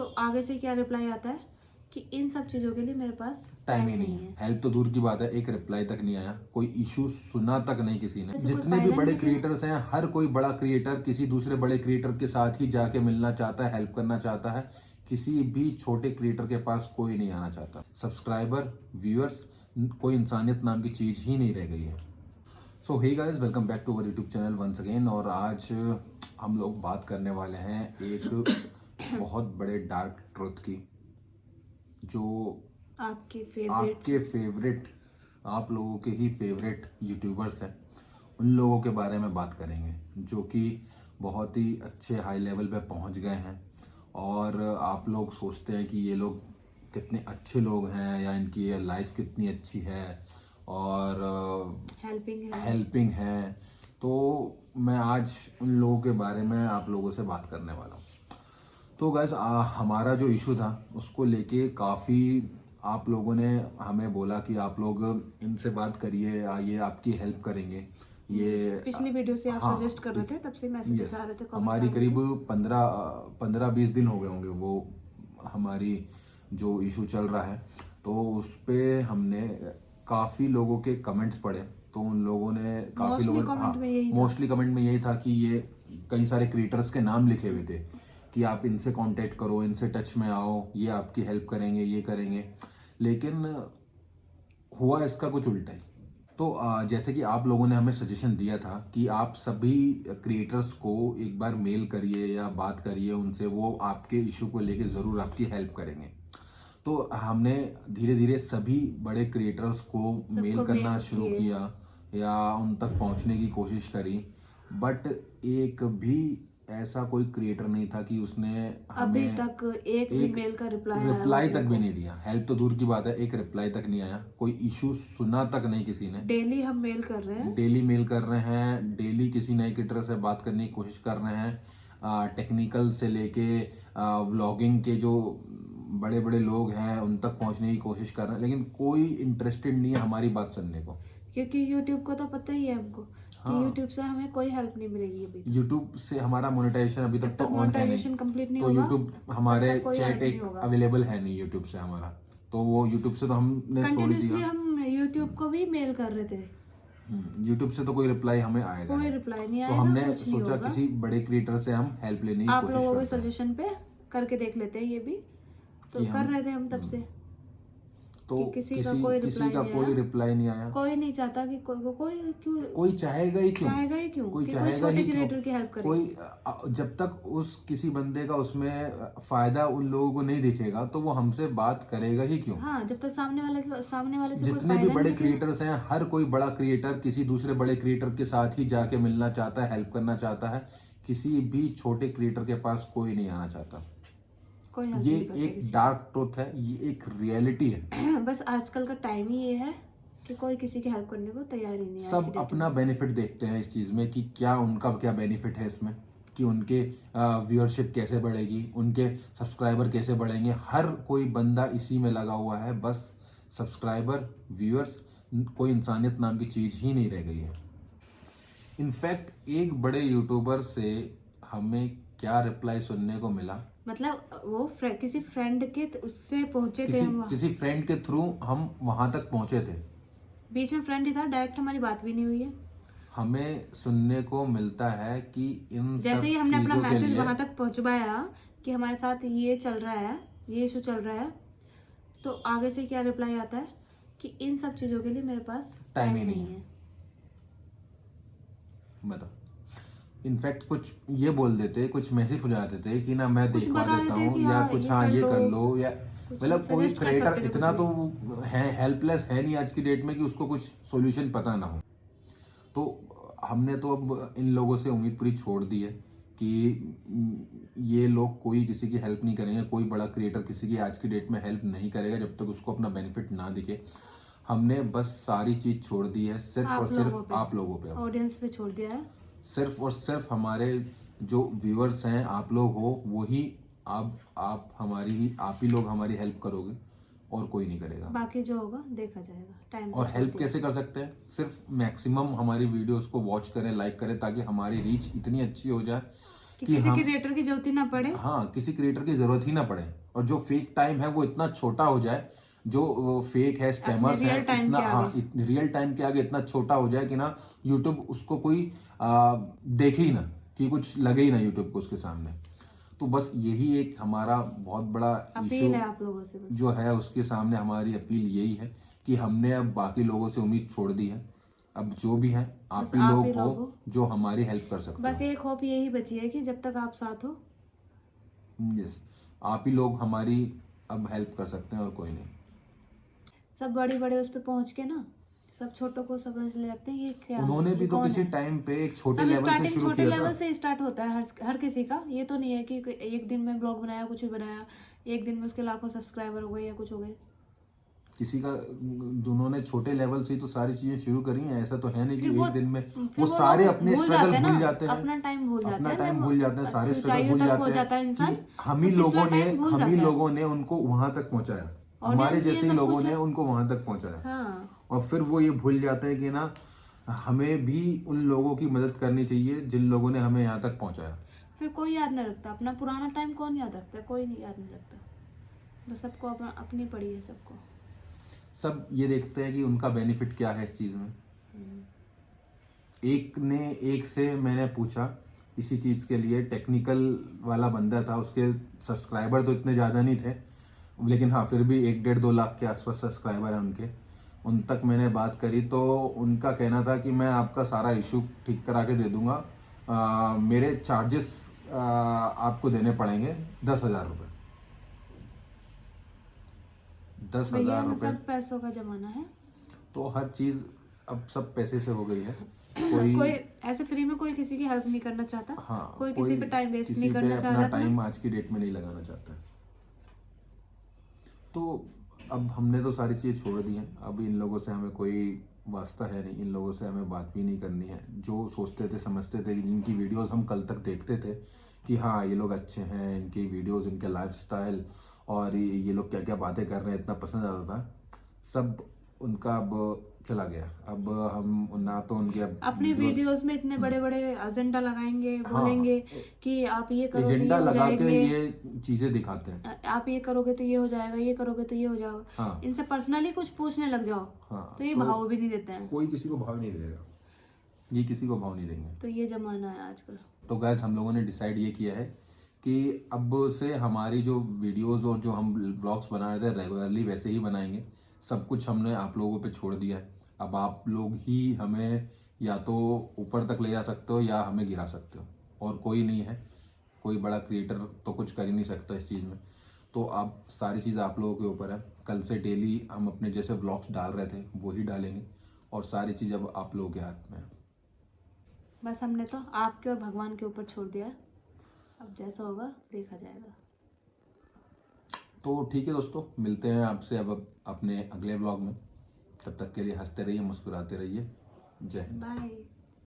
तो आगे से क्या रिप्लाई आता है कि इन सब चीज़ों के लिए मेरे पास टाइम ही नहीं है। हेल्प तो दूर की बात है, एक रिप्लाई तक नहीं आया, कोई इशू सुना तक नहीं किसी ने। जितने भी बड़े क्रिएटर्स हैं, हर कोई बड़ा क्रिएटर किसी दूसरे बड़े क्रिएटर के साथ ही जाके मिलना चाहता है, हेल्प करना चाहता है। किसी भी छोटे क्रिएटर के पास कोई नहीं आना चाहता। सब्सक्राइबर, व्यूअर्स, कोई इंसानियत नाम की चीज ही नहीं रह गई है। So hey guys, welcome back to our YouTube channel once again. और आज हम लोग बात करने वाले हैं एक बहुत बड़े डार्क ट्रुथ की, जो आपके फेवरेट, आप लोगों के ही फेवरेट यूट्यूबर्स हैं, उन लोगों के बारे में बात करेंगे जो कि बहुत ही अच्छे हाई लेवल पे पहुंच गए हैं। और आप लोग सोचते हैं कि ये लोग कितने अच्छे लोग हैं या इनकी ये लाइफ कितनी अच्छी है और हेल्पिंग है। तो मैं आज उन लोगों के बारे में आप लोगों से बात करने वाला हूँ। तो गैस, हमारा जो इशू था उसको लेके काफ़ी आप लोगों ने हमें बोला कि आप लोग इनसे बात करिए, ये आपकी हेल्प करेंगे। ये पिछली वीडियो से आप सजेस्ट कर रहे थे, तब से मैसेजेस आ रहे थे, हमारी करीब 15-20 दिन हो गए होंगे वो हमारी जो इशू चल रहा है। तो उस पर हमने काफ़ी लोगों के कमेंट्स पढ़े। तो उन लोगों ने काफ़ी लोगों मोस्टली कमेंट में यही था कि ये कई सारे क्रिएटर्स के नाम लिखे हुए थे कि आप इनसे कांटेक्ट करो, इनसे टच में आओ, ये आपकी हेल्प करेंगे, ये करेंगे। लेकिन हुआ इसका कुछ उल्टा ही। तो जैसे कि आप लोगों ने हमें सजेशन दिया था कि आप सभी क्रिएटर्स को एक बार मेल करिए या बात करिए उनसे, वो आपके इशू को लेके ज़रूर आपकी हेल्प करेंगे। तो हमने धीरे धीरे सभी बड़े क्रिएटर्स को मेल करना शुरू किया या उन तक पहुंचने की कोशिश करी, बट एक भी ऐसा कोई क्रिएटर नहीं था कि उसने अभी तक एक मेल का रिप्लाई तक भी नहीं दिया। हेल्प तो दूर की बात है, एक रिप्लाई तक नहीं आया, कोई इशू सुना तक नहीं किसी ने। डेली हम मेल कर रहे हैं, डेली किसी नए क्रिएटर से बात करने की कोशिश कर रहे हैं। टेक्निकल से लेके व्लॉगिंग के जो बड़े बड़े लोग हैं उन तक पहुंचने की कोशिश कर रहे हैं, लेकिन कोई इंटरेस्टेड नहीं है हमारी बात सुनने को। क्योंकि YouTube को तो पता ही है हमको कि YouTube से हमें कोई हेल्प नहीं मिलेगी। अभी YouTube से हमारा मोनेटाइजेशन अभी तक तो ऑन है नहीं, कंप्लीट नहीं तो होगा, YouTube हमारे चैट एक अवेलेबल है नहीं YouTube से हमारा। तो वो YouTube से तो हमने छोड़ दिया। हम YouTube को भी मेल कर रहे थे, YouTube से तो कोई रिप्लाई हमें आएगा, कोई रिप्लाई नहीं आएगा। तो हमने सोचा किसी बड़े क्रिएटर से हम हेल्प लेने की कोशिश करते हैं। आप लोगों के सजेशन पे करके देख लेते हैं, ये भी तो कर रहे थे हम तब से। तो किसी का कोई रिप्लाई नहीं आया। कोई नहीं चाहता कि कोई चाहेगा ही क्यों कोई चाहेगा ही क्रिएटर की हेल्प करे। कोई जब तक उस किसी बंदे का उसमें फायदा उन लोगों को नहीं दिखेगा तो वो हमसे बात करेगा ही क्यों। हाँ, जब तक सामने वाले से जितने भी बड़े क्रिएटर्स हैं, हर कोई बड़ा क्रिएटर किसी दूसरे बड़े क्रिएटर के साथ ही जाके मिलना चाहता है, हेल्प करना चाहता है। किसी भी छोटे क्रिएटर के पास कोई नहीं आना चाहता। ये एक डार्क ट्रुथ है, ये एक रियलिटी है। बस आजकल का टाइम ही ये है कि कोई किसी की हेल्प करने को तैयार ही नहीं है। सब अपना बेनिफिट देखते हैं इस चीज में कि क्या उनका क्या बेनिफिट है इसमें, कि उनके व्यूअरशिप कैसे बढ़ेगी, उनके सब्सक्राइबर कैसे बढ़ेंगे। हर कोई बंदा इसी में लगा हुआ है, बस सब्सक्राइबर, व्यूअर्स, कोई इंसानियत नाम की चीज ही नहीं रह गई है। इनफैक्ट एक बड़े यूट्यूबर से हमें क्या रिप्लाई सुनने को मिला, मतलब वो किसी फ्रेंड के उससे पहुंचे थे हम, किसी फ्रेंड के थ्रू हम वहां तक पहुंचे थे। बीच में फ्रेंड ही था, डायरेक्ट हमारी बात भी नहीं हुई है। हमें सुनने को मिलता है कि इन जैसे ही हमने अपना मैसेज वहां तक पहुंचवाया कि हमारे साथ ये चल रहा है, ये इशू चल रहा है, तो आगे से क्या रिप्लाई आता है कि इन सब चीजों के लिए मेरे पास टाइम ही नहीं है। बताओ, इनफैक्ट कुछ ये बोल देते, कुछ मैसेज हो जाते थे कि ना मैं देखवा देता हूँ या कुछ, हाँ ये कर लो, या मतलब कोई क्रिएटर इतना तो है हेल्पलेस है नहीं आज की डेट में कि उसको कुछ सॉल्यूशन पता ना हो। तो हमने तो अब इन लोगों से उम्मीद पूरी छोड़ दी है कि ये लोग कोई किसी की हेल्प नहीं करेंगे। कोई बड़ा क्रिएटर किसी की आज की डेट में हेल्प नहीं करेगा जब तक उसको अपना बेनिफिट ना दिखे। हमने बस सारी चीज छोड़ दी है, सिर्फ और सिर्फ आप लोगों पे, ऑडियंस पे छोड़ दिया है। सिर्फ और सिर्फ हमारे जो व्यूअर्स हैं, आप लोग हो, वही आप हमारी ही, आप ही लोग हमारी हेल्प करोगे और कोई नहीं करेगा। बाकी जो होगा देखा जाएगा टाइम। और हेल्प कैसे कर सकते हैं? सिर्फ मैक्सिमम हमारी वीडियोस को वॉच करें, लाइक करें, ताकि हमारी रीच इतनी अच्छी हो जाए कि कि किसी हम क्रिएटर की जरूरत ही ना पड़े। हाँ, किसी क्रिएटर की जरूरत ही ना पड़े, और जो फेक टाइम है वो इतना छोटा हो जाए, जो फेक है, अपने स्पैमर्स है, रियल टाइम इतना के आगे। रियल टाइम के आगे इतना छोटा हो जाए कि ना यूट्यूब उसको कोई देखे ही ना, कि कुछ लगे ही ना यूट्यूब को उसके सामने। तो बस यही एक हमारा बहुत बड़ा इशू अपील है आप लोगों से बस। जो है, उसके सामने हमारी अपील यही है कि हमने अब बाकी लोगों से उम्मीद छोड़ दी है। अब जो भी है आप बस ही आप लोग ही हो लोग हो। जो हमारी हेल्प कर सकते बस हो। एक होप यही बची है कि जब तक आप साथ हो। यस, आप ही लोग हमारी अब हेल्प कर सकते हैं और कोई नहीं। सब बड़े बड़े उस पे पहुंच के ना सब छोटों को समझने लगते हैं ये क्या उन्होंने है, भी ये तो कौन किसी है। टाइम पे एक छोटे सब लेवल से स्टार्टिंग शुरू छोटे किया लेवल था। से स्टार्ट होता है हर किसी का। ये तो नहीं है कि एक दिन में ब्लॉग बनाया कुछ भी बनाया, एक दिन में उसके लाखों सब्सक्राइबर हो गए या कुछ हो गए। किसी का, उन्होंने छोटे लेवल से ही तो सारी चीजें शुरू करी हैं। ऐसा तो है नहीं फिर कि वो एक दिन में फिर वो वो सारे लोग अपने भूल स्ट्रगल जाते हैं भूल ना, जाते हैं, अपना टाइम भूल जाते अपना हैं टाइम जब भूल जाते हैं, सारे स्ट्रगल ऊंचाइयों भूल तक हो जाते जाता है हैं इंसान। कि तो पिछला टाइम भूल हम ही जाता है। लोगों ने उनको वहां तक पहुंचाया, हमारे ऑडियंस ये जैसे ही सब लोगों कुछ ने है। उनको वहां तक पहुंचाया। हाँ, और फिर वो ये भूल जाते हैं कि ना हमें भी उन लोगों की मदद करनी चाहिए जिन लोगों ने हमें यहाँ तक पहुंचाया। फिर कोई याद नहीं रखता अपना पुराना टाइम। कौन याद रखता है? कोई नहीं याद नहीं रखता। बस सबको अपनी पड़ी है सबको। सब ये देखते हैं कि उनका बेनिफिट क्या है इस चीज में। एक से मैंने पूछा इसी चीज के लिए, टेक्निकल वाला बंदा था, उसके सब्सक्राइबर तो इतने ज़्यादा नहीं थे, लेकिन हाँ फिर भी 1-1.5-2 लाख के आसपास सब्सक्राइबर हैं उनके। उन तक मैंने बात करी तो उनका कहना था कि मैं आपका सारा इशू ठीक करा के दे दूंगा, मेरे चार्जेस आपको देने पड़ेंगे 10,000 रुपये। 10,000 भैया ना, रुपये। सब पैसों का जमाना है। तो हर चीज़ अब सब पैसे से हो गई है। कोई ऐसे फ्री में कोई किसी की हेल्प नहीं करना चाहता। हाँ, कोई किसी पे टाइम वेस्ट किसी नहीं पे करना चाह अपना रहा टाइम आज की डेट में नहीं लगाना चाहता है। तो अब हमने तो सारी चीज़ें छोड़ दी हैं। अब इन लोगों से हमें कोई वास्ता है नहीं, इन लोगों से हमें बात भी नहीं करनी है। जो सोचते थे समझते थे, जिनकी वीडियोस हम कल तक देखते थे कि हाँ ये लोग अच्छे हैं, इनकी वीडियोस, इनके लाइफस्टाइल और ये लोग क्या क्या बातें कर रहे हैं इतना पसंद आता था, सब उनका अब चला गया। अब हम ना तो उनके अब अपनी वीडियोस में इतने बड़े बड़े एजेंडा लगाएंगे, बोलेंगे कि आप ये करो तो ये एजेंडा हो लगा के जाएंगे, ये चीज़ें दिखाते हैं। आप ये करोगे तो ये हो जाएगा, ये करोगे तो ये हो जाएगा। हाँ इनसे पर्सनली कुछ पूछने लग जाओ हाँ, तो ये भाव भी नहीं देते हैं। कोई किसी को भाव नहीं देगा, ये किसी को भाव नहीं देंगे। तो ये जमाना है आजकल। तो गैस हम लोगों ने डिसाइड ये किया है कि अब से हमारी जो वीडियोस और जो हम ब्लॉग्स बना रहे थे रेगुलरली वैसे ही बनाएंगे। सब कुछ हमने आप लोगों पे छोड़ दिया है। अब आप लोग ही हमें या तो ऊपर तक ले जा सकते हो या हमें गिरा सकते हो, और कोई नहीं है। कोई बड़ा क्रिएटर तो कुछ कर ही नहीं सकता इस चीज़ में। तो अब सारी चीज़ आप लोगों के ऊपर है। कल से डेली हम अपने जैसे ब्लॉग्स डाल रहे थे वो ही डालेंगे, और सारी चीज़ अब आप लोगों के हाथ में है। बस हमने तो आपके और भगवान के ऊपर छोड़ दिया है। अब जैसा होगा देखा जाएगा। तो ठीक है दोस्तों, मिलते हैं आपसे अब अपने अगले ब्लॉग में। तब तक के लिए हंसते रहिए, मुस्कुराते रहिए। जय हिंद। बाय।